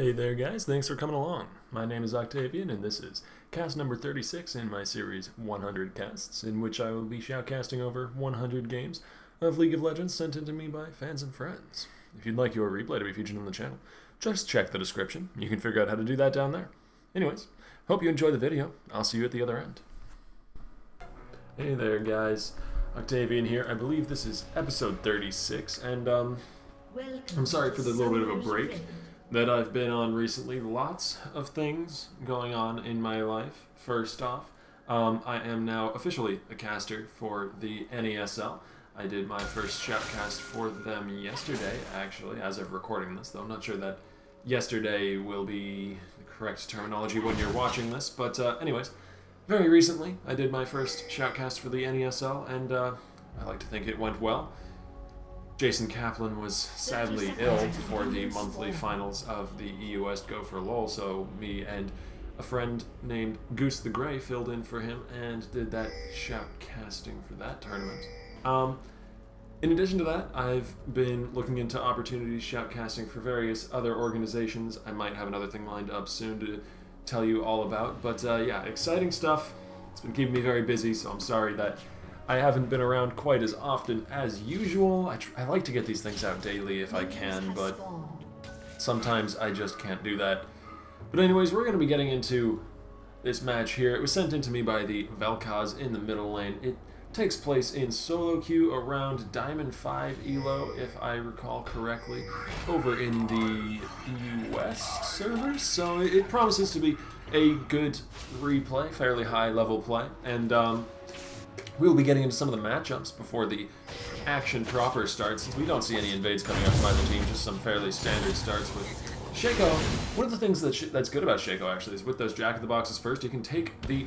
Hey there guys, thanks for coming along. My name is Octavian and this is cast number 36 in my series 100 Casts, in which I will be shoutcasting over 100 games of League of Legends sent in to me by fans and friends. If you'd like your replay to be featured on the channel, just check the description. You can figure out how to do that down there. Anyways, hope you enjoy the video. I'll see you at the other end. Hey there guys, Octavian here. I believe this is episode 36 and I'm sorry for the little bit of a break that I've been on recently. Lots of things going on in my life. First off, I am now officially a caster for the NESL. I did my first shoutcast for them yesterday, actually, as of recording this, though I'm not sure that yesterday will be the correct terminology when you're watching this, but anyways, very recently I did my first shoutcast for the NESL, and I like to think it went well. Jason Kaplan was sadly ill for the monthly finals of the EU West Go for LOL, so me and a friend named Goose the Grey filled in for him and did that shoutcasting for that tournament. In addition to that, I've been looking into opportunities shoutcasting for various other organizations. I might have another thing lined up soon to tell you all about, but yeah, exciting stuff. It's been keeping me very busy, so I'm sorry that I haven't been around quite as often as usual. I like to get these things out daily if I can, but sometimes I just can't do that. But anyways, we're going to be getting into this match here. It was sent in to me by the Vel'Koz in the middle lane. It takes place in solo queue around Diamond 5 Elo, if I recall correctly, over in the EU West servers. So it promises to be a good replay, fairly high level play, and we'll be getting into some of the matchups before the action proper starts, since we don't see any invades coming up from either team, just some fairly standard starts with Shaco. One of the things that's good about Shaco, actually, is with those Jack-in-the-Boxes first, he can take the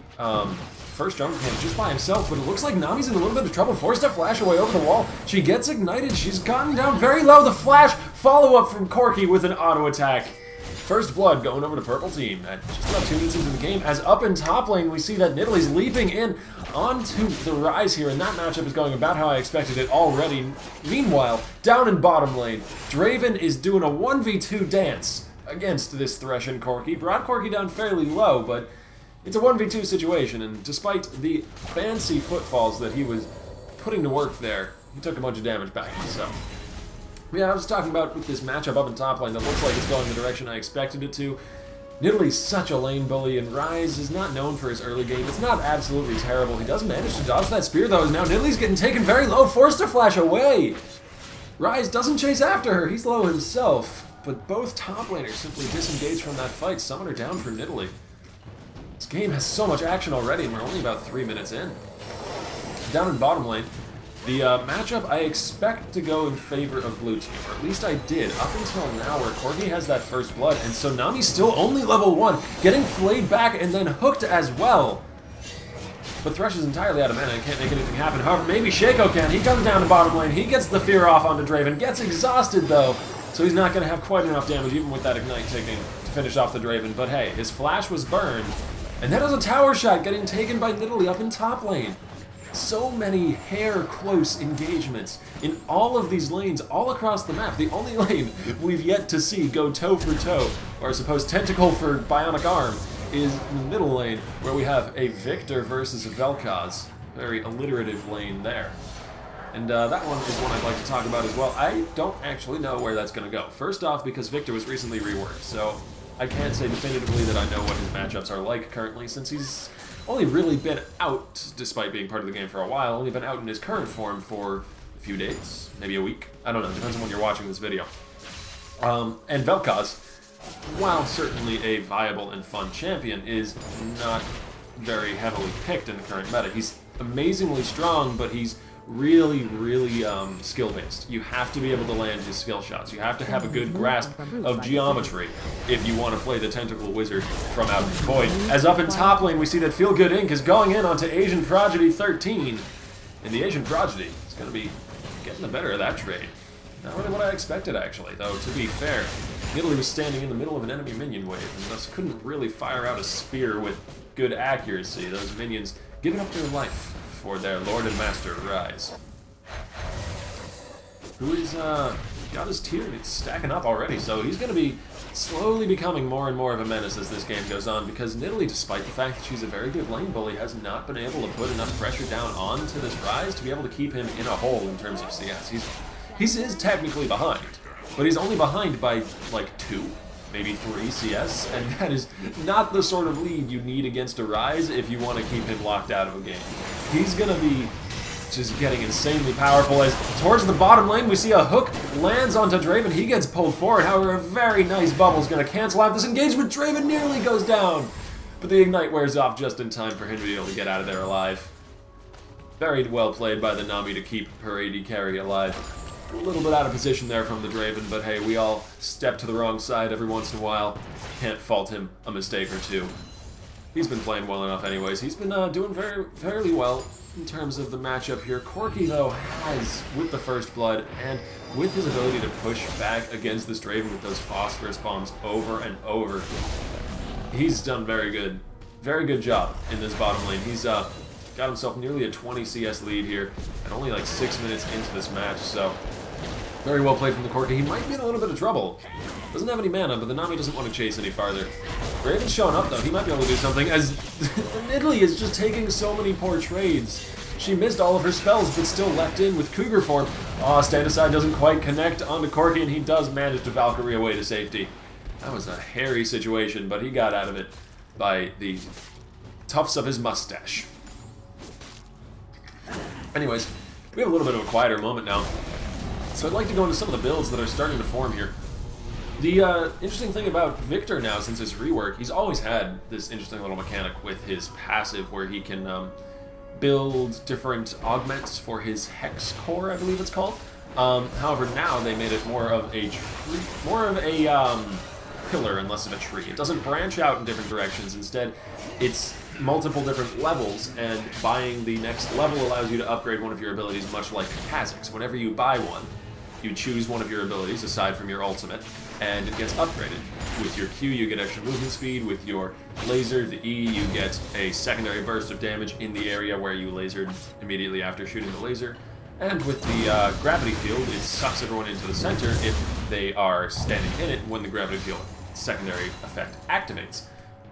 first jungle camp just by himself, but it looks like Nami's in a little bit of trouble. Forced to flash away over the wall. She gets ignited. She's gotten down very low. The flash follow-up from Corki with an auto-attack. First blood going over to purple team at just about 2 minutes into the game. As up in top lane, we see that Nidalee is leaping in onto the rise here, and that matchup is going about how I expected it already. Meanwhile, down in bottom lane, Draven is doing a 1v2 dance against this Thresh and Corki. Brought Corki down fairly low, but it's a 1v2 situation, and despite the fancy footfalls that he was putting to work there, he took a bunch of damage back himself. Yeah, I was talking about with this matchup up in top lane that looks like it's going the direction I expected it to. Nidalee's such a lane bully, and Ryze is not known for his early game. It's not absolutely terrible. He does manage to dodge that spear, though, as now Nidalee's getting taken very low, forced to flash away. Ryze doesn't chase after her. He's low himself, but both top laners simply disengage from that fight. Summoner down for Nidalee. This game has so much action already, and we're only about 3 minutes in. Down in bottom lane, the matchup I expect to go in favor of blue team, or at least I did up until now, where Corki has that first blood, and so Nami's still only level 1, getting flayed back and then hooked as well. But Thresh is entirely out of mana and can't make anything happen. However, maybe Shaco can. He comes down to bottom lane, he gets the fear off onto Draven, gets exhausted though, so he's not going to have quite enough damage even with that ignite ticking to finish off the Draven. But hey, his flash was burned, and that was a tower shot getting taken by Nidalee up in top lane. So many hair-close engagements in all of these lanes all across the map. The only lane we've yet to see go toe-for-toe, or I suppose tentacle for bionic arm, is the middle lane, where we have a Victor versus a Vel'Koz. Very alliterative lane there. And that one is one I'd like to talk about as well. I don't actually know where that's going to go. First off, because Victor was recently reworked, so I can't say definitively that I know what his matchups are like currently, since he's only really been out, despite being part of the game for a while, only been out in his current form for a few days, maybe a week. I don't know, depends on when you're watching this video. And Vel'Koz, while certainly a viable and fun champion, is not very heavily picked in the current meta. He's amazingly strong, but he's really skill-based. You have to be able to land his skill shots. You have to have a good grasp of geometry if you want to play the Tentacle Wizard from out of the void. As up in top lane, we see that Feel Good Inc. is going in onto Asian Prodigy 13. And the Asian Prodigy is going to be getting the better of that trade. Not really what I expected, actually, though, to be fair. Nidalee was standing in the middle of an enemy minion wave, and thus couldn't really fire out a spear with good accuracy. Those minions giving up their life for their Lord and Master, Ryze. Who is got his tier, it's stacking up already, so he's going to be slowly becoming more and more of a menace as this game goes on, because Nidalee, despite the fact that she's a very good lane bully, has not been able to put enough pressure down onto this Ryze to be able to keep him in a hole in terms of CS. He is technically behind, but he's only behind by like 2, maybe 3 CS, and that is not the sort of lead you need against a Ryze if you want to keep him locked out of a game. He's gonna be just getting insanely powerful as towards the bottom lane we see a hook lands onto Draven. He gets pulled forward, however a very nice bubble is going to cancel out this engagement. Draven nearly goes down, but the ignite wears off just in time for him to be able to get out of there alive. Very well played by the Nami to keep her AD carry alive. A little bit out of position there from the Draven, but hey, we all step to the wrong side every once in a while. Can't fault him a mistake or two. He's been playing well enough anyways. He's been doing fairly well in terms of the matchup here. Corki, though, has, with the First Blood, and with his ability to push back against this Draven with those phosphorus bombs over and over, he's done very good job in this bottom lane. He's got himself nearly a 20 CS lead here, and only like 6 minutes into this match, so very well played from the Corki. He might be in a little bit of trouble. Doesn't have any mana, but the Nami doesn't want to chase any farther. Raven's showing up, though. He might be able to do something, as Nidalee is just taking so many poor trades. She missed all of her spells, but still leapt in with Cougar form. Aw, Stand Aside doesn't quite connect onto Corki, and he does manage to Valkyrie away to safety. That was a hairy situation, but he got out of it by the tufts of his mustache. Anyways, we have a little bit of a quieter moment now, so I'd like to go into some of the builds that are starting to form here. The interesting thing about Victor now, since his rework, he's always had this interesting little mechanic with his passive where he can build different augments for his Hex Core, I believe it's called. However, now they made it more of a pillar and less of a tree. It doesn't branch out in different directions. Instead, it's multiple different levels, and buying the next level allows you to upgrade one of your abilities, much like Kha'Zix. Whenever you buy one, you choose one of your abilities aside from your ultimate, and it gets upgraded. With your Q, you get extra movement speed. With your laser, the E, you get a secondary burst of damage in the area where you lasered immediately after shooting the laser. And with the gravity field, it sucks everyone into the center if they are standing in it when the gravity field secondary effect activates.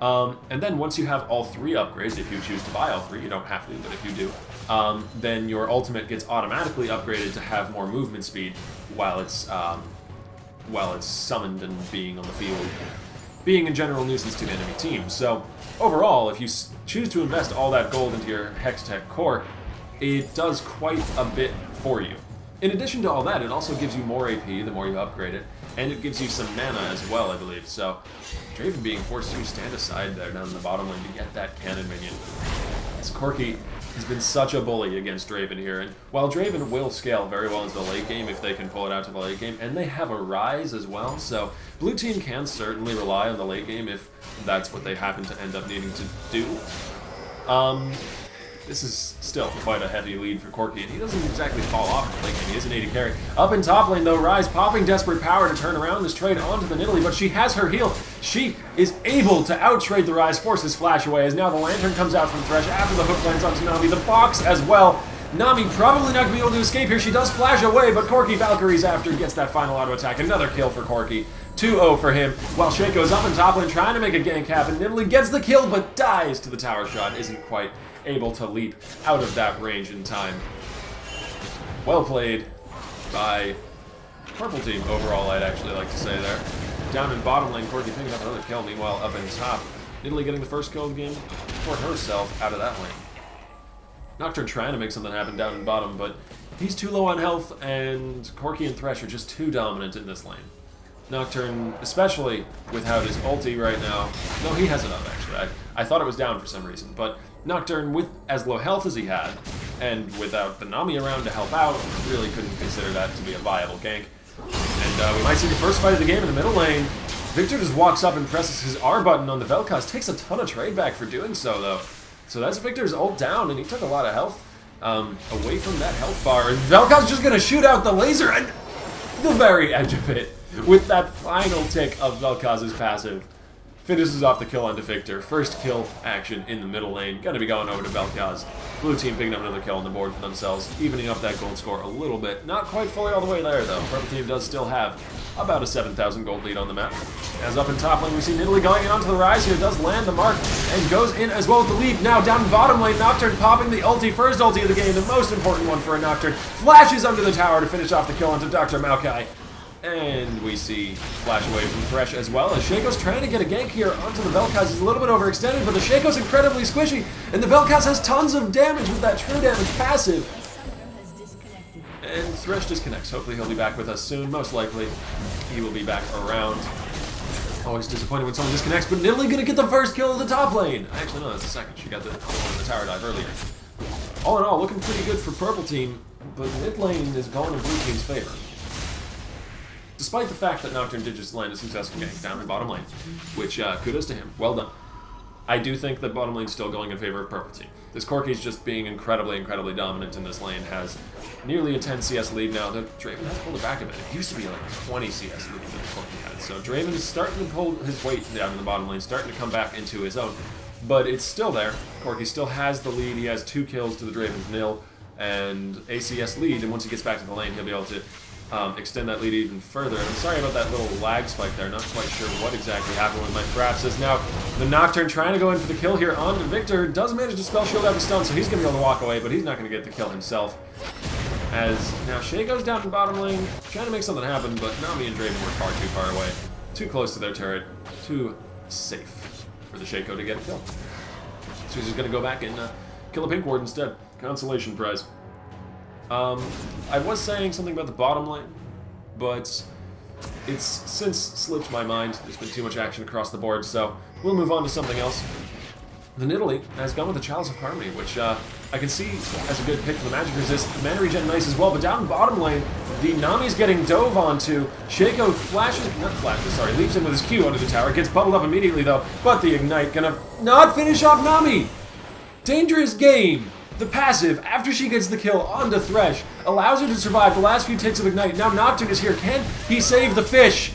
And then once you have all 3 upgrades, if you choose to buy all 3, you don't have to, but if you do, then your ultimate gets automatically upgraded to have more movement speed while it's summoned and being on the field, being a general nuisance to the enemy team. So overall, if you choose to invest all that gold into your Hextech core, it does quite a bit for you. In addition to all that, it also gives you more AP the more you upgrade it, and it gives you some mana as well, I believe. So Draven being forced to stand aside there down in the bottom lane to get that cannon minion. As Corki has been such a bully against Draven here, and while Draven will scale very well into the late game if they can pull it out to the late game, and they have a Ryze as well, so blue team can certainly rely on the late game if that's what they happen to end up needing to do. This is still quite a heavy lead for Corki, and he doesn't exactly fall off in the late game. He is an AD carry. Up in top lane, though, Ryze popping Desperate Power to turn around this trade onto the Nidalee, but she has her heal. She is able to out-trade the Ryze, forces Flash away, as now the Lantern comes out from Thresh after the hook lands onto Nami. The box as well. Nami probably not going to be able to escape here. She does flash away, but Corki Valkyries after gets that final auto attack. Another kill for Corki. 2-0 for him, while Shaco's up in top lane trying to make a gank happen. Nidalee gets the kill, but dies to the tower shot. Isn't quite able to leap out of that range in time. Well played by purple team overall, I'd actually like to say there. Down in bottom lane, Corki picking up another kill. Meanwhile, up in top, Nidalee getting the first kill of the game for herself out of that lane. Nocturne trying to make something happen down in bottom, but he's too low on health, and Corki and Thresh are just too dominant in this lane. Nocturne, especially without his ulti right now. No, he has it up, actually. I thought it was down for some reason, but Nocturne, with as low health as he had, and without the Nami around to help out, really couldn't consider that to be a viable gank. And we might see the first fight of the game in the middle lane. Victor just walks up and presses his R button on the Vel'Koz. Takes a ton of trade back for doing so, though. So that's Victor's ult down, and he took a lot of health away from that health bar. And Vel'Koz just going to shoot out the laser at the very edge of it with that final tick of Vel'Koz's passive. finishes off the kill onto Victor. First kill action in the middle lane. Gonna be going over to Vel'Koz. Blue team picking up another kill on the board for themselves, evening up that gold score a little bit. Not quite fully all the way there, though. Purple team does still have about a 7,000 gold lead on the map. As up in top lane, we see Nidalee going in onto the rise here. Does land the mark and goes in as well with the lead. Now down bottom lane, Nocturne popping the ulti. First ulti of the game, the most important one for a Nocturne. Flashes under the tower to finish off the kill onto Dr. Maokai. And we see flash away from Thresh as well, as Shaco's trying to get a gank here onto the Vel'Koz. He's a little bit overextended, but the Shaco's incredibly squishy, and the Vel'Koz has tons of damage with that true damage passive. And Thresh disconnects. Hopefully he'll be back with us soon. Most likely he will be back around. Always disappointed when someone disconnects, but Nidalee gonna get the first kill of the top lane. Actually, no, that's the second. She got the tower dive earlier. All in all, looking pretty good for purple team, but mid lane is going in blue team's favor. Despite the fact that Nocturne did just land a successful gank down in bottom lane, which kudos to him, well done. I do think that bottom lane's still going in favor of purple team. This Corki's just being incredibly, incredibly dominant in this lane, has nearly a 10 CS lead now. The Draven has pulled it back a bit. It used to be like 20 CS lead that the Corki had. So Draven is starting to pull his weight down in the bottom lane, starting to come back into his own. But it's still there. Corki still has the lead. He has 2 kills to the Draven's nil and ACS lead, and once he gets back to the lane, he'll be able to extend that lead even further. And I'm sorry about that little lag spike there. Not quite sure what exactly happened with my fraps. As now the Nocturne trying to go in for the kill here onto Victor. Does manage to spell shield out the stun, so he's going to be able to walk away, but he's not going to get the kill himself. As now Shay goes down in bottom lane, trying to make something happen, but Nami and Draven were far too far away. Too close to their turret. Too safe for the Shaco to get a kill. So he's just going to go back and kill a pink ward instead. Consolation prize. I was saying something about the bottom lane, but it's since slipped my mind. There's been too much action across the board, so we'll move on to something else. The Nidalee has gone with the Chalice of Harmony, which I can see as a good pick for the magic resist. Mana regen nice as well, but down bottom lane, the Nami's getting dove onto. Shaco leaps in with his Q under the tower, gets bubbled up immediately though, but the Ignite gonna not finish off Nami! Dangerous game! The passive, after she gets the kill onto Thresh, allows her to survive the last few ticks of Ignite. Now Nocturne is here. Can he save the fish?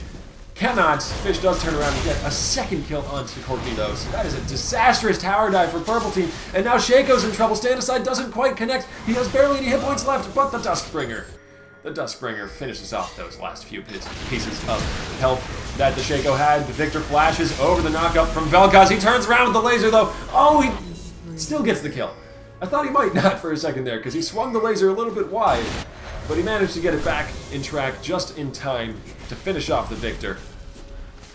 Cannot. Fish does turn around and get a second kill onto Corki though. So that is a disastrous tower dive for purple team. And now Shaco's in trouble. Stand aside doesn't quite connect. He has barely any hit points left, but the Duskbringer finishes off those last few pieces of health that the Shaco had. The Victor flashes over the knockup from Vel'Koz. He turns around with the laser though. Oh, he still gets the kill. I thought he might not for a second there, because he swung the laser a little bit wide, but he managed to get it back in track just in time to finish off the Victor.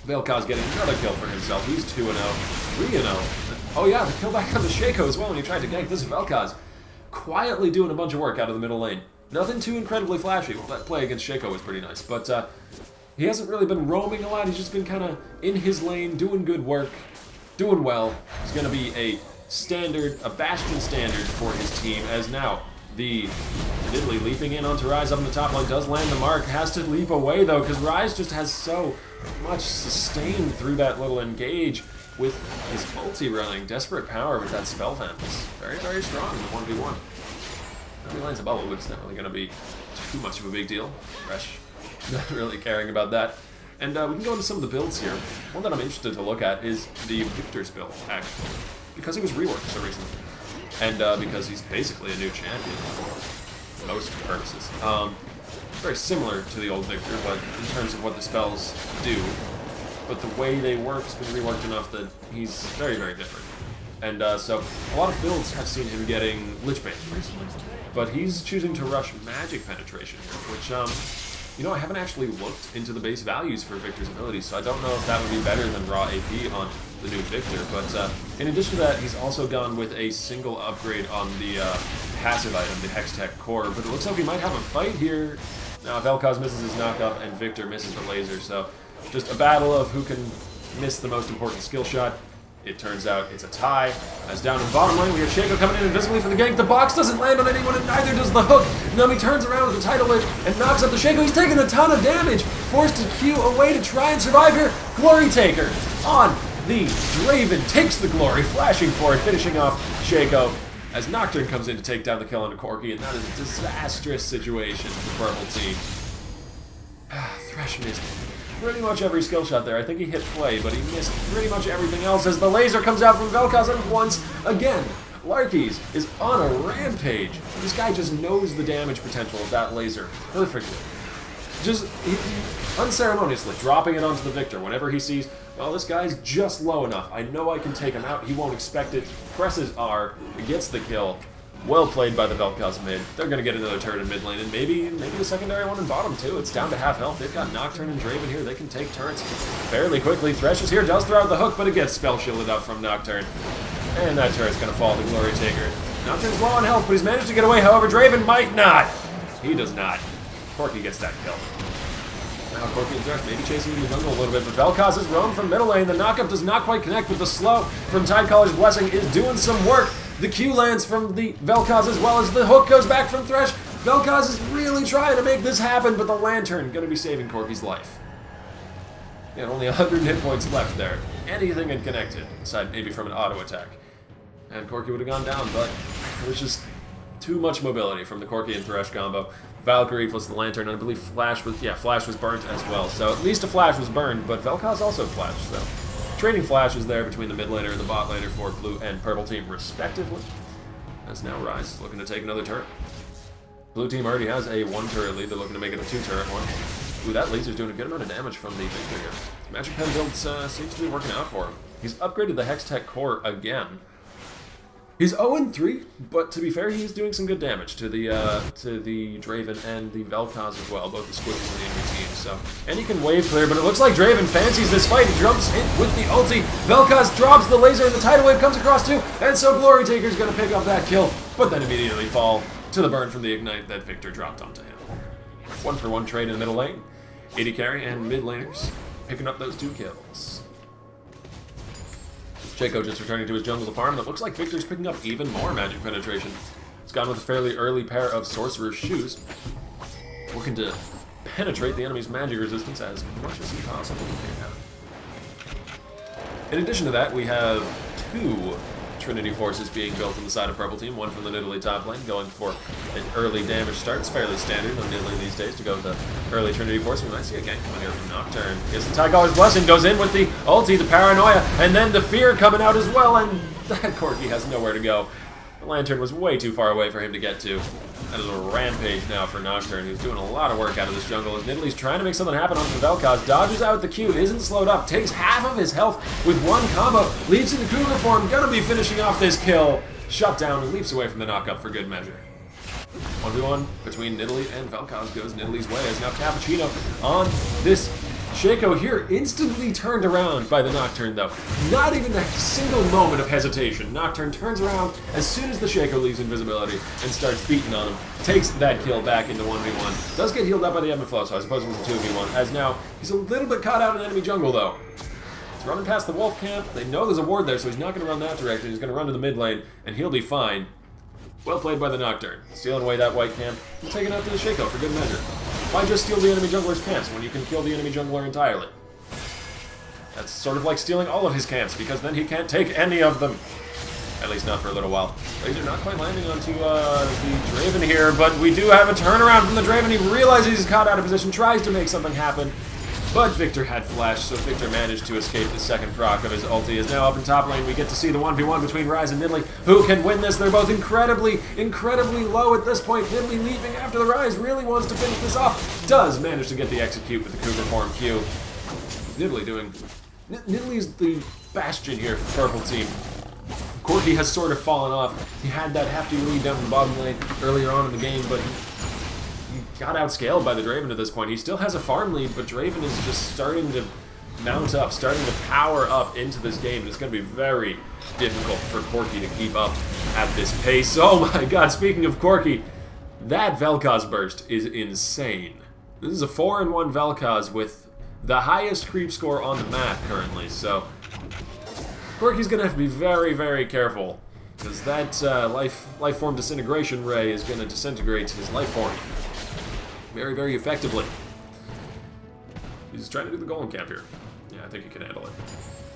Vel'Koz getting another kill for himself. He's 2-0, 3-0. Oh yeah, the kill back on the Shaco as well when he tried to gank this Vel'Koz. Quietly doing a bunch of work out of the middle lane. Nothing too incredibly flashy. Well, that play against Shaco was pretty nice, but he hasn't really been roaming a lot. He's just been kind of in his lane, doing good work, doing well. He's going to be a Bastion standard for his team, as now the Nidalee leaping in onto Ryze up in the top line, does land the mark, has to leap away though, because Ryze just has so much sustain through that little engage with his ulti running. Desperate power with that spell vamp is very, very strong in the 1v1. If he lands a bubble, it's not really going to be too much of a big deal. Thresh not really caring about that. And we can go into some of the builds here. One that I'm interested to look at is the Victor's build, actually. Because he was reworked so recently, and because he's basically a new champion for most purposes. Very similar to the old Victor, but in terms of what the spells do, but the way they work has been reworked enough that he's very, very different. And so a lot of builds have seen him getting Lich Bane recently, but he's choosing to rush magic penetration here, which you know, I haven't actually looked into the base values for Victor's abilities, so I don't know if that would be better than raw AP on the new Victor. But in addition to that, he's also gone with a single upgrade on the passive item, the Hextech Core. But it looks like we might have a fight here. Now, Vel'Koz misses his knockup and Victor misses the laser, so just a battle of who can miss the most important skill shot. It turns out it's a tie, as down in bottom lane we have Shaco coming in invisibly for the gank. The box doesn't land on anyone, and neither does the hook. Nami turns around with the title hit and knocks out the Shaco. He's taking a ton of damage, forced to queue away to try and survive here. Glory Taker on the Draven, takes the glory, flashing for it, finishing off Shaco, as Nocturne comes in to take down the kill on Corki, and that is a disastrous situation for the purple team. Thresh missed pretty much every skill shot there. I think he hit Flay, but he missed pretty much everything else as the laser comes out from Vel'Koz, and once again, Larkies is on a rampage. This guy just knows the damage potential of that laser perfectly. Just unceremoniously dropping it onto the Victor whenever he sees, well, this guy's just low enough. I know I can take him out. He won't expect it. Presses R, gets the kill. Well played by the Vel'Koz mid. They're going to get another turret in mid lane, and maybe the secondary one in bottom too. It's down to half health. They've got Nocturne and Draven here. They can take turrets fairly quickly. Thresh is here, does throw out the hook, but it gets spell shielded up from Nocturne. And that turret's going to fall to Glory Taker. Nocturne's low on health, but he's managed to get away. However, Draven might not. He does not. Corki gets that kill. Now Corki and Thresh maybe chasing in the jungle a little bit, but Vel'Koz is roamed from middle lane. The knockup does not quite connect, but the slow from Tidecaller's Blessing is doing some work. The Q lands from the Vel'Koz as well as the hook goes back from Thresh. Vel'Koz is really trying to make this happen, but the Lantern going to be saving Corki's life. Yeah, only 100 hit points left there. Anything had connected, aside maybe from an auto attack. And Corki would have gone down, but it was just too much mobility from the Corki and Thresh combo. Valkyrie plus the Lantern, and I believe Flash was burnt as well. So at least a Flash was burned, but Vel'Koz also flashed, so trading flashes there between the mid laner and the bot laner for blue and purple team, respectively. As now Rise is looking to take another turret. Blue team already has a 1-turret lead. They're looking to make it a 2-turret one. Ooh, that laser's doing a good amount of damage from the Victor here. Magic Pen build seems to be working out for him. He's upgraded the Hextech core again. He's 0-3, but to be fair, he's doing some good damage to the Draven and the Vel'Koz as well, both the squishes and the enemy team. So, and he can wave clear, but it looks like Draven fancies this fight. He jumps in with the ulti. Vel'Koz drops the laser, and the tidal wave comes across too, and so Glory Taker's going to pick up that kill, but then immediately fall to the burn from the ignite that Victor dropped onto him. 1-for-1 trade in the middle lane. 80 carry and mid laners picking up those 2 kills. Shaco just returning to his jungle to farm, and it looks like Victor's picking up even more magic penetration. He's gone with a fairly early pair of Sorcerer's Shoes, looking to penetrate the enemy's magic resistance as much as he possibly can. In addition to that, we have 2 Trinity Forces being built on the side of purple team, one from the Nidalee top lane, going for an early damage start. It's fairly standard on Nidalee these days to go with the early Trinity Force. We might see a gank coming here from Nocturne. Gets the Tidecaller's Blessing, goes in with the ulti, the Paranoia, and then the Fear coming out as well, and that Corki has nowhere to go. The Lantern was way too far away for him to get to. That is a rampage now for Nocturne, who's doing a lot of work out of this jungle as Nidalee's trying to make something happen on the Vel'Koz. Dodges out the Q, isn't slowed up, takes half of his health with 1 combo, leaps into Cougar form, gonna be finishing off this kill. Shut down and leaps away from the knockup for good measure. 1v1 between Nidalee and Vel'Koz goes Nidalee's way as now Cappuccino on this Shaco here, instantly turned around by the Nocturne though. Not even a single moment of hesitation. Nocturne turns around as soon as the Shaco leaves invisibility and starts beating on him. Takes that kill back into 1v1. Does get healed up by the ebb and flow, so I suppose it was a 2v1. As now, he's a little bit caught out in enemy jungle though. He's running past the wolf camp. They know there's a ward there, so he's not going to run that direction. He's going to run to the mid lane, and he'll be fine. Well played by the Nocturne. Stealing away that white camp and taking out to the Shaco for good measure. Why just steal the enemy jungler's camps when you can kill the enemy jungler entirely? That's sort of like stealing all of his camps, because then he can't take any of them. At least not for a little while. Laser not quite landing onto the Draven here, but we do have a turnaround from the Draven. He realizes he's caught out of position, tries to make something happen. But Victor had flash, so Victor managed to escape the second proc of his ulti. Is now up in top lane. We get to see the 1v1 between Rise and Nidalee. Who can win this? They're both incredibly low at this point. Nidalee leaping after the Rise, really wants to finish this off. Does manage to get the execute with the Cougar form Q. Nidalee doing... Nidalee's the bastion here for purple team. Corki has sort of fallen off. He had that hefty lead down in the bottom lane earlier on in the game, but he got outscaled by the Draven at this point. He still has a farm lead, but Draven is just starting to mount up, starting to power up into this game. And it's going to be very difficult for Corki to keep up at this pace. Oh my god, speaking of Corki, that Vel'Koz burst is insane. This is a 4-in-1 Vel'Koz with the highest creep score on the map currently, so Corki's going to have to be very careful, because that life form disintegration ray is going to disintegrate his life form very effectively. He's trying to do the golem camp here. Yeah, I think he can handle it.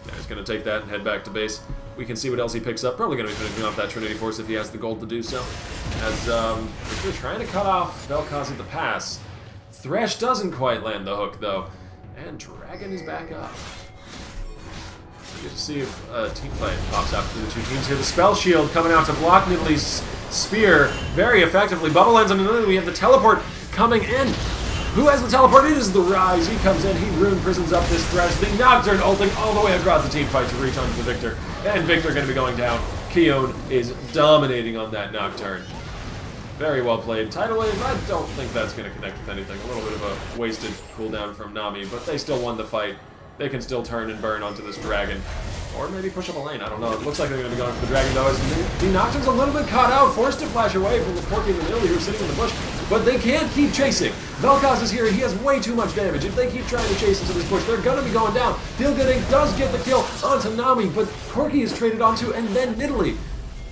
Yeah, he's going to take that and head back to base. We can see what else he picks up. Probably going to be finishing off that Trinity Force if he has the gold to do so. As they're trying to cut off Vel'Koz at the pass. Thresh doesn't quite land the hook, though. And Dragon is back up. Get to see if a team fight pops out between the two teams here. The Spell Shield coming out to block Nidalee's spear very effectively. Bubble ends, and then we have the teleport coming in. Who has the teleport? It is the Rise. He comes in, he Rune Prisons up this stretch. The Nocturne ulting all the way across the team fight to reach onto the Victor. And Victor going to be going down. Keone is dominating on that Nocturne. Very well played. Tidal Wave, I don't think that's going to connect with anything. A little bit of a wasted cooldown from Nami, but they still won the fight. They can still turn and burn onto this Dragon. Or maybe push up a lane, I don't know. It looks like they're going to be going for the Dragon, though, as the Nocturne's a little bit caught out, forced to flash away from the Corki and the Nidalee who are sitting in the bush, but they can't keep chasing. Vel'Koz is here, he has way too much damage. If they keep trying to chase into this bush, they're going to be going down. Feelgooding does get the kill onto Nami, but Corki is traded onto, and then Nidalee.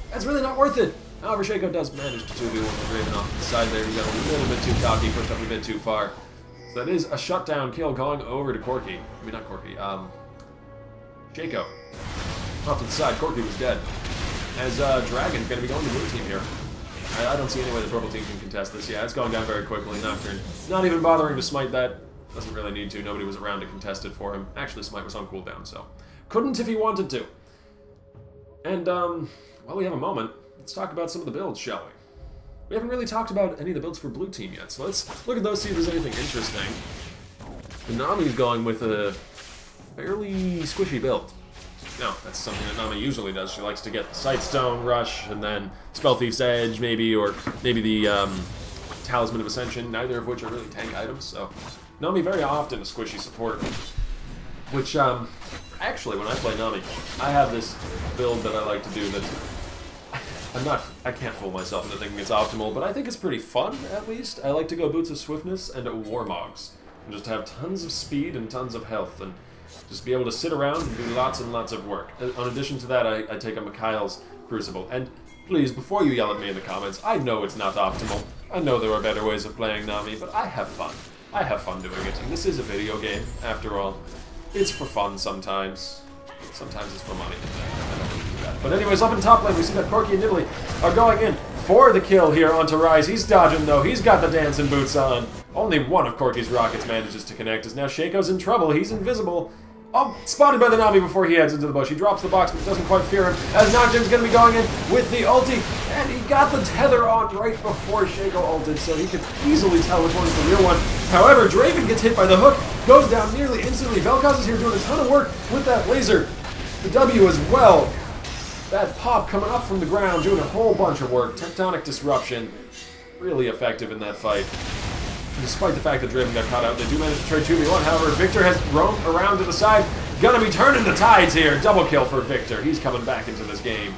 That's really not worth it. However, Shaco does manage to 2v1 with Raven off the side there. He got a little bit too cocky, pushed up a bit too far. So that is a shutdown kill going over to Corki. I mean, not Corki, Shaco. Off to the side, Corki was dead. As Dragon's going to be going to blue team here. I don't see any way the purple team can contest this. Yeah, it's going down very quickly. Nocturne not even bothering to smite that. Doesn't really need to. Nobody was around to contest it for him. Actually, smite was on cooldown, so couldn't if he wanted to. And, while we have a moment, let's talk about some of the builds, shall we? We haven't really talked about any of the builds for blue team yet, so let's look at those, see if there's anything interesting. Nami's going with a fairly squishy build. No, that's something that Nami usually does. She likes to get the Sightstone, Rush, and then Spell Thief's Edge, maybe, or maybe the Talisman of Ascension, neither of which are really tank items, so Nami very often a squishy support. Which, actually, when I play Nami, I have this build that I like to do that I can't fool myself into thinking it's optimal, but I think it's pretty fun, at least. I like to go Boots of Swiftness and Warmogs, and just have tons of speed and tons of health, and just be able to sit around and do lots and lots of work. In addition to that, I take a Mikhail's Crucible. And please, before you yell at me in the comments, I know it's not optimal. I know there are better ways of playing Nami, but I have fun. I have fun doing it. And this is a video game, after all. It's for fun sometimes. Sometimes it's for money. I don't really do that. But anyways, up in top lane, we see that Corki and Nidalee are going in for the kill here onto Rise. He's dodging, though. He's got the dancing boots on. Only one of Corki's rockets manages to connect, as now Shaco's in trouble. He's invisible. Oh, spotted by the Nami before he heads into the bush. He drops the box, but doesn't quite fear him, as Nocturne's going to be going in with the ulti, and he got the tether on right before Shaco ulted, so he could easily tell which one's the real one. However, Draven gets hit by the hook, goes down nearly instantly. Vel'Koz is here doing a ton of work with that laser. The W as well. That pop coming up from the ground, doing a whole bunch of work. Tectonic Disruption, really effective in that fight. Despite the fact that Draven got caught out, they do manage to trade 2v1. However, Victor has roamed around to the side. Gonna be turning the tides here. Double kill for Victor. He's coming back into this game.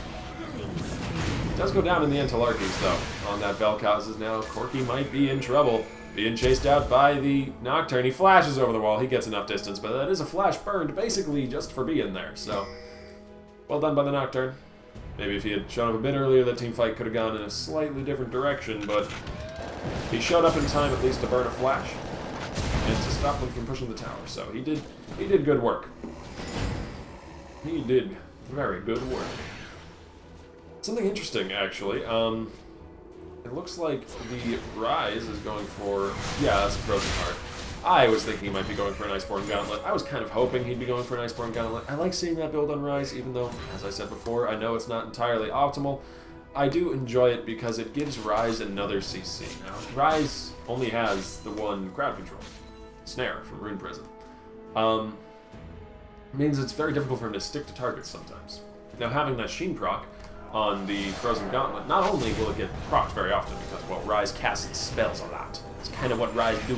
He does go down in the Entalarkes, though. On that Vel'Koz is now. Corki might be in trouble. Being chased out by the Nocturne. He flashes over the wall. He gets enough distance, but that is a flash burned basically just for being there. So, well done by the Nocturne. Maybe if he had shown up a bit earlier, the team fight could have gone in a slightly different direction, but he showed up in time at least to burn a flash and to stop them from pushing the tower. So he did good work. He did very good work. Something interesting, actually. It looks like the Rise is going for... Yeah, that's a Frozen Heart. I was thinking he might be going for an Iceborne Gauntlet. I was kind of hoping he'd be going for an Iceborne Gauntlet. I like seeing that build on Rise, even though, as I said before, I know it's not entirely optimal. I do enjoy it because it gives Rise another CC. Now, Rise only has the one crowd control, Snare from Rune Prison. Means it's very difficult for him to stick to targets sometimes. Now, having that Sheen proc on the Frozen Gauntlet, not only will it get procced very often because, well, Rise casts spells a lot. It's kind of what Rise do.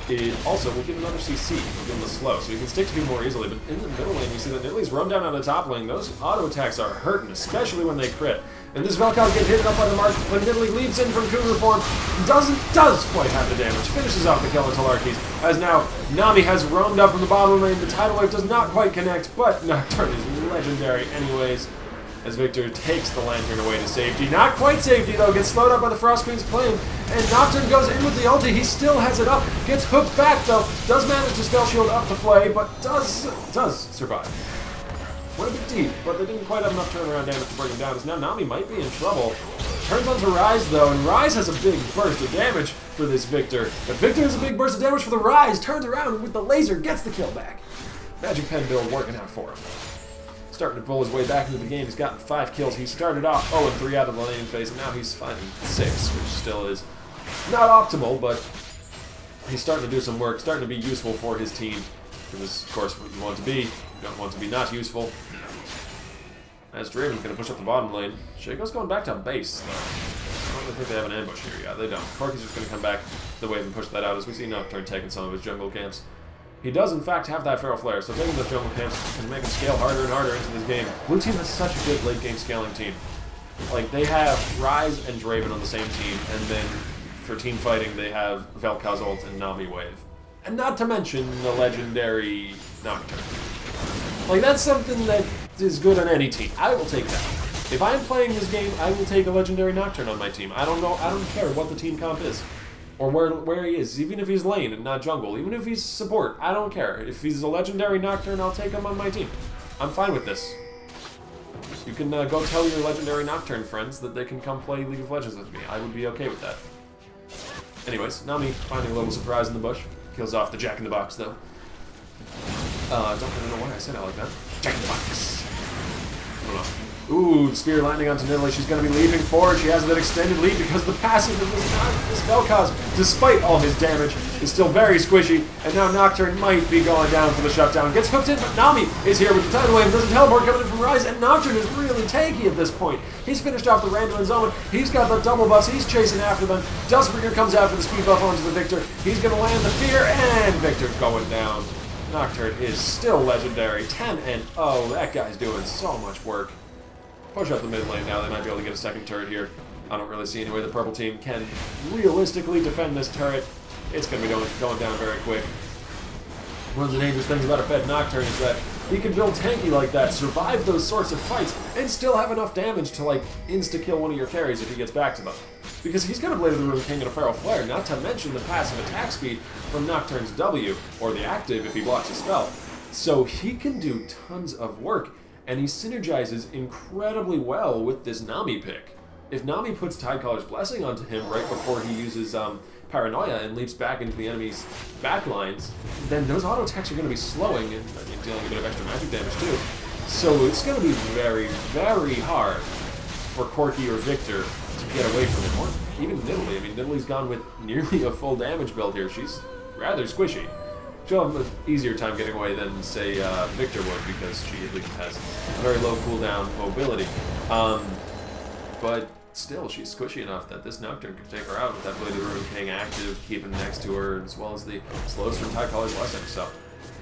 It also will give another CC, will give him the slow, so you can stick to people more easily, but in the middle lane, you see that Nidalee's run down on the top lane. Those auto attacks are hurting, especially when they crit. And this Vel'Koz gets hit up by the mark when Nidalee leaps in from Cougar form, does quite have the damage, finishes off the kill into Larkies, as now Nami has roamed up from the bottom lane. The tidal wave does not quite connect, but Nocturne is legendary anyways, as Victor takes the Lantern away to safety. Not quite safety, though. Gets slowed up by the Frost Queen's claim. And Nocturne goes in with the ulti. He still has it up. Gets hooked back, though. Does manage to spell shield up the flay, but does survive. Went a bit deep, but they didn't quite have enough turnaround damage to bring him down. As now Nami might be in trouble. Turns onto Rise, though, and Rise has a big burst of damage for this Victor. But Victor has a big burst of damage for the Rise, turns around and with the laser gets the kill back. Magic Pen build working out for him. Starting to pull his way back into the game. He's gotten 5 kills. He started off 0-3 out of the laning phase, and now he's finding 6, which still is not optimal, but he's starting to do some work, starting to be useful for his team. Because, of course, what you want to be, you don't want to be not useful. As Draven's going to push up the bottom lane. Shaco's going back to base, though. I don't really think they have an ambush here. Yeah, they don't. Corki's just going to come back the wave and push that out, as we see Nocturne taking some of his jungle camps. He does, in fact, have that Feral Flare, so taking those jungle camps can make him scale harder and harder into this game. Blue team has such a good late-game scaling team. Like, they have Rise and Draven on the same team, and then for team fighting, they have Vel'Koz ult and Nami wave. And not to mention the legendary Nocturne. Like, that's something that is good on any team. I will take that. If I'm playing this game, I will take a legendary Nocturne on my team. I don't care what the team comp is. Or where he is, even if he's lane and not jungle, even if he's support, I don't care. If he's a legendary Nocturne, I'll take him on my team. I'm fine with this. You can go tell your legendary Nocturne friends that they can come play League of Legends with me. I would be okay with that. Anyways, Nami finding a little surprise in the bush. Kills off the Jack-in-the-Box, though. Don't really know why I said it like that. Jack-in-the-Box. I don't know. Ooh, spear landing onto Nidalee. She's going to be leaping forward. She has that extended lead because the passive of this Vel'Koz, despite all his damage, is still very squishy. And now Nocturne might be going down for the shutdown. Gets hooked in, but Nami is here with the tidal wave. There's a teleport coming in from Rise, and Nocturne is really tanky at this point. He's finished off the Randuin zone. He's got the double buffs. He's chasing after them. Dustbringer comes out for the speed buff onto the Victor. He's going to land the fear, and Victor's going down. Nocturne is still legendary. 10-0. That guy's doing so much work. Push up the mid lane now. They might be able to get a second turret here. I don't really see any way the purple team can realistically defend this turret. It's going to be going down very quick. One of the dangerous things about a fed Nocturne is that he can build tanky like that, survive those sorts of fights, and still have enough damage to, like, insta-kill one of your carries if he gets back to them. Because he's got a Blade of the Ruined King and a Feral Flare, not to mention the passive attack speed from Nocturne's W, or the active if he blocks a spell. So he can do tons of work. And he synergizes incredibly well with this Nami pick. If Nami puts Tidecaller's Blessing onto him right before he uses Paranoia and leaps back into the enemy's backlines, then those auto attacks are going to be slowing and dealing a bit of extra magic damage too. So it's going to be very, very hard for Corki or Victor to get away from him. Or even Nidalee. I mean, Nidalee's gone with nearly a full damage build here. She's rather squishy. She'll have an easier time getting away than, say, Victor would, because she at least has very low cooldown mobility. But still, she's squishy enough that this Nocturne could take her out with that Blade of the Ruined King active, keeping next to her, as well as the slows from Tidecaller's Blessing. So,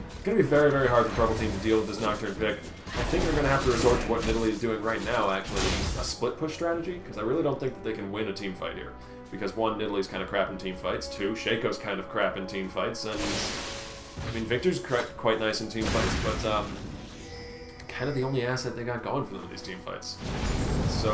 it's going to be very, very hard for the purple team to deal with this Nocturne pick. I think they're going to have to resort to what Nidalee is doing right now, actually, which is a split push strategy, because I really don't think that they can win a team fight here. Because one, Nidalee's kind of crap in team fights, two, Shaco's kind of crap in team fights, and I mean, Victor's quite nice in team fights, but kind of the only asset they got going for them in these team fights. So,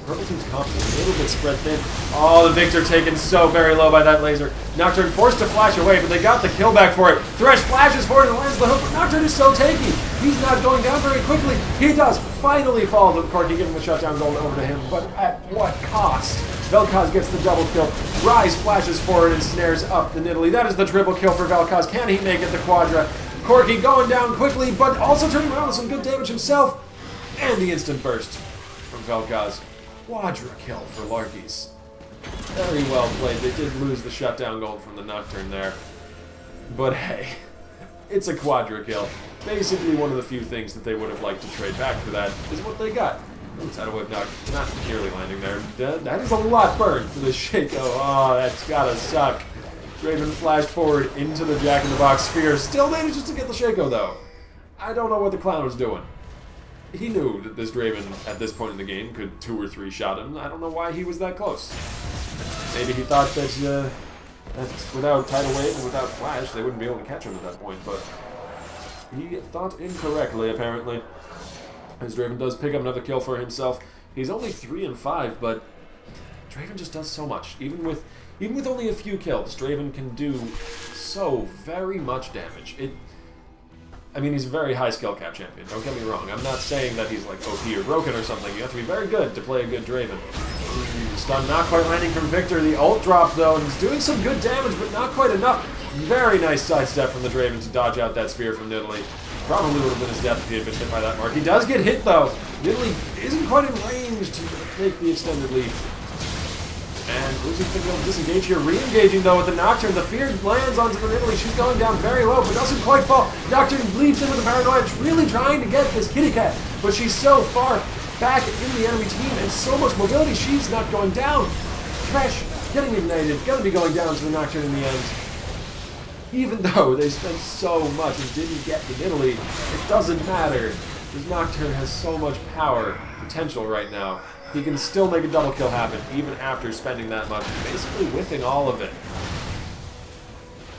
purple team's comp is a little bit spread thin. Oh, the Victor taken so very low by that laser. Nocturne forced to flash away, but they got the kill back for it. Thresh flashes forward and lands the hook, but Nocturne is so tanky. He's not going down very quickly. He does finally fall to Corki, giving the shutdown gold over to him, but at what cost? Vel'Koz gets the double kill. Rise flashes forward and snares up the Nidalee. That is the triple kill for Vel'Koz. Can he make it the quadra? Corki going down quickly, but also turning around with some good damage himself. And the instant burst from Vel'Koz. Quadra kill for Larkies. Very well played. They did lose the shutdown gold from the Nocturne there. But hey, it's a quadra kill. Basically one of the few things that they would have liked to trade back for that is what they got. Tidal Wave not nearly landing there. That is a lot burned for this Shaco. Oh, that's gotta suck. Draven flashed forward into the Jack-in-the-Box sphere. Still manages to get the Shaco, though. I don't know what the clown was doing. He knew that this Draven, at this point in the game, could 2 or 3 shot him. I don't know why he was that close. Maybe he thought that without Tidal Wave and without Flash, they wouldn't be able to catch him at that point, but he thought incorrectly, apparently. As Draven does pick up another kill for himself. He's only 3 and 5, but Draven just does so much. Even with only a few kills, Draven can do so very much damage. I mean, he's a very high skill cap champion, don't get me wrong. I'm not saying that he's like OP or broken or something. You have to be very good to play a good Draven. stun not quite landing from Victor. The ult drop, though, and he's doing some good damage, but not quite enough. Very nice sidestep from the Draven to dodge out that spear from Nidalee. Probably would have been his death if he had been hit by that mark. He does get hit, though. Nidalee isn't quite in range to make the extended leap. And Lucy's going to be able to disengage here. Re-engaging, though, with the Nocturne. The Fear lands onto the Nidalee. She's going down very low, but doesn't quite fall. Nocturne leaps into the Paranoia, really trying to get this kitty cat. But she's so far back in the enemy team and so much mobility, she's not going down. Thresh getting ignited, going to be going down to the Nocturne in the end. Even though they spent so much and didn't get the Nidalee, it doesn't matter. This Nocturne has so much power, potential right now. He can still make a double kill happen, even after spending that much, basically whiffing all of it.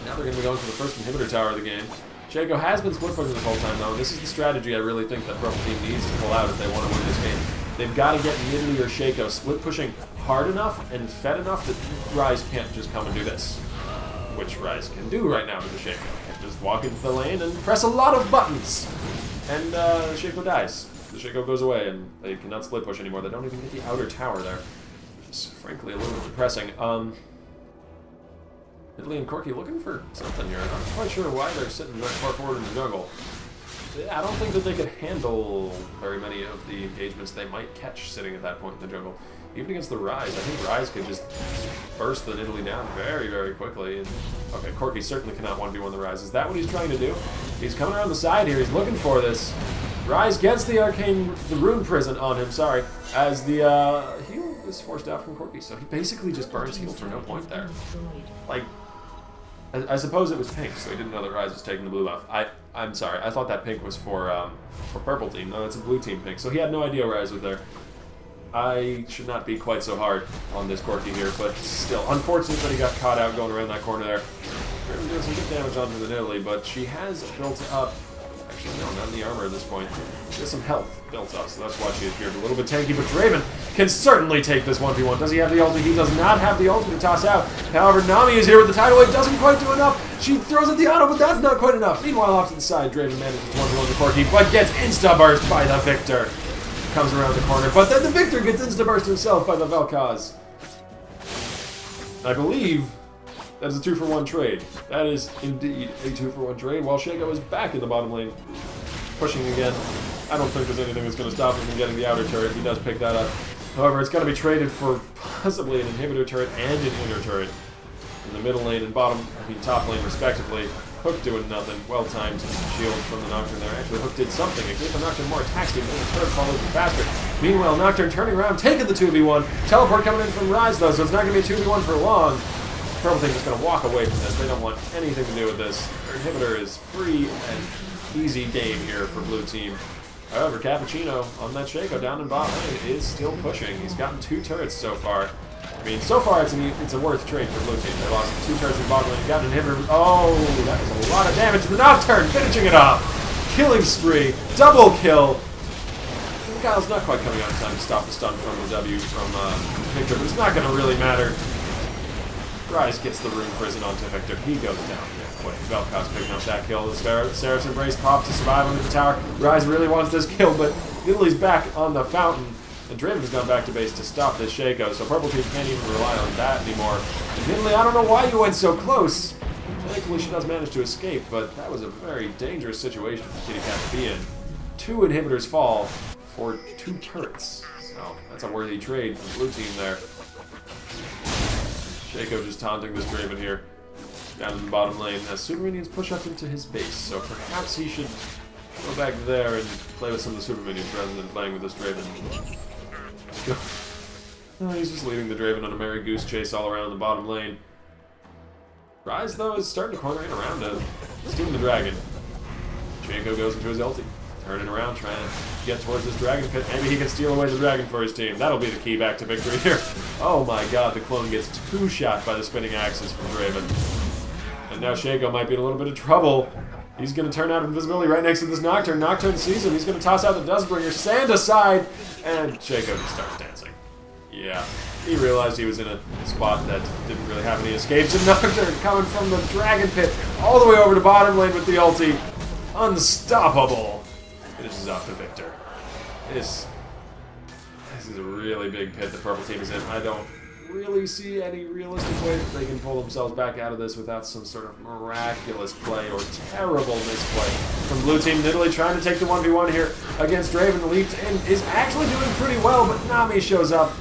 Now they're going to be going for the first inhibitor tower of the game. Shaco has been split pushing this whole time, though, and this is the strategy I really think that Purple Team needs to pull out if they want to win this game. They've got to get Nidalee or Shaco split pushing hard enough and fed enough that Ryze can't just come and do this. Which Ryze can do right now with the Shaco. Just walk into the lane and press a lot of buttons. And Shaco dies. The Shaco goes away, and they cannot split push anymore. They don't even get the outer tower there, which is frankly a little bit depressing. Nidalee and Corki looking for something here. I'm not quite sure why they're sitting that far forward in the jungle. I don't think that they could handle very many of the engagements they might catch sitting at that point in the jungle. Even against the Ryze, I think Ryze could just burst the Nidalee down very, very quickly. And, okay, Corki certainly cannot 1v1 the Ryze. Is that what he's trying to do? He's coming around the side here. He's looking for this. Ryze gets the rune prison on him, sorry, as the heal is forced out from Corki. So he basically just burns heal for no point there. Like, I suppose it was pink, so he didn't know that Ryze was taking the blue buff. I'm sorry, I thought that pink was for Purple Team. No, it's a blue team pink, so he had no idea Ryze was there. I should not be quite so hard on this Corki here, but still, unfortunate that he got caught out going around that corner there. Really doing some good damage onto the Nidalee, but she has built up. Actually, no, not in the armor at this point. She has some health built up, so that's why she appeared a little bit tanky. But Draven can certainly take this 1v1. Does he have the ulti? He does not have the ulti to toss out. However, Nami is here with the tidal wave. Doesn't quite do enough. She throws at the auto, but that's not quite enough. Meanwhile, off to the side, Draven manages to 1v1 the Corki, but gets insta-burst by the Victor. Comes around the corner, but then the Victor gets insta-burst himself by the Vel'Koz. I believe that is a 2-for-1 trade. That is indeed a 2-for-1 trade, while Shaco is back in the bottom lane, pushing again. I don't think there's anything that's going to stop him from getting the outer turret. He does pick that up. However, it's going to be traded for possibly an inhibitor turret and an inner turret. In the middle lane and top lane respectively. Hook doing nothing. Well-timed shield from the Nocturne there. Actually, Hook did something. It gave the Nocturne more attack speed, but the turret followed him faster. Meanwhile, Nocturne turning around, taking the 2v1. Teleport coming in from Ryze, though, so it's not going to be a 2v1 for long. Purple Team is going to walk away from this. They don't want anything to do with this. Their inhibitor is free and easy game here for Blue Team. However, Cappuccino on that Shaco down in bot lane is still pushing. He's gotten 2 turrets so far. I mean, so far it's a worth trade for Blue Team. They lost 2 turrets in bot lane, got an inhibitor. Oh, that is a lot of damage. The Nocturne finishing it off. Killing spree. Double kill. Kyle's not quite coming out in time to stop the stun from the W from Victor, but it's not going to really matter. Ryze gets the rune prison onto Victor. He goes down. Boy, Vel'Koz picking up that kill. The Seraph's Embrace pop to survive under the tower. Ryze really wants this kill, but Nidalee's back on the fountain. And Draven has gone back to base to stop this Shaco, so Purple Team can't even rely on that anymore. And Nidalee, I don't know why you went so close. Thankfully, she does manage to escape, but that was a very dangerous situation for Kitty Cat to be in. 2 inhibitors fall for 2 turrets. So that's a worthy trade for Blue Team there. Shaco just taunting this Draven here. Down in the bottom lane as Super Minions push up into his base, so perhaps he should go back there and play with some of the Super Minions rather than playing with this Draven. Oh, he's just leading the Draven on a merry goose chase all around the bottom lane. Ryze, though, is starting to corner in around him. Stealing the dragon. Shaco goes into his ulti. Turning around, trying to get towards this dragon pit. Maybe he can steal away the dragon for his team. That'll be the key back to victory here. Oh my god, the clone gets 2 shot by the spinning axes from Draven. And now Shaco might be in a little bit of trouble. He's going to turn out of invisibility right next to this Nocturne. Nocturne sees him. He's going to toss out the Duskbringer. Sand aside. And Shaco just starts dancing. Yeah. He realized he was in a spot that didn't really have any escapes. And Nocturne coming from the Dragon Pit all the way over to bottom lane with the ulti. Unstoppable. Finishes off the Victor. This This is a really big pit the purple team is in. I don't really see any realistic way that they can pull themselves back out of this without some sort of miraculous play or terrible misplay from blue team. Nidalee trying to take the 1v1 here against Draven. The lead in is actually doing pretty well, but Nami shows up,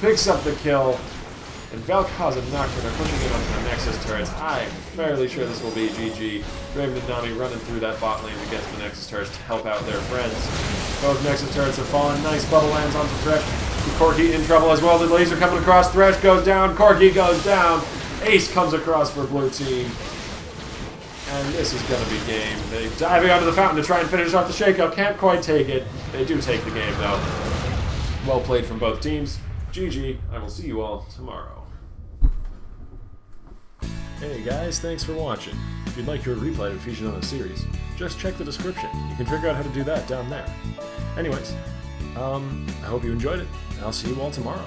picks up the kill, and Vel'Koz and Nocturne are pushing in onto the Nexus turrets. I'm fairly sure this will be GG. Draven and Nami running through that bot lane against the Nexus turrets to help out their friends. Both Nexus turrets have fallen. Nice bubble lands onto Thresh. Corki in trouble as well. The laser coming across. Thresh goes down. Corki goes down. Ace comes across for blue team. And this is going to be game. They diving onto the fountain to try and finish off the shakeout. Can't quite take it. They do take the game though. Well played from both teams. GG. I will see you all tomorrow. Hey guys, thanks for watching. If you'd like your replay to be featured on the series, just check the description. You can figure out how to do that down there. Anyways, I hope you enjoyed it, and I'll see you all tomorrow.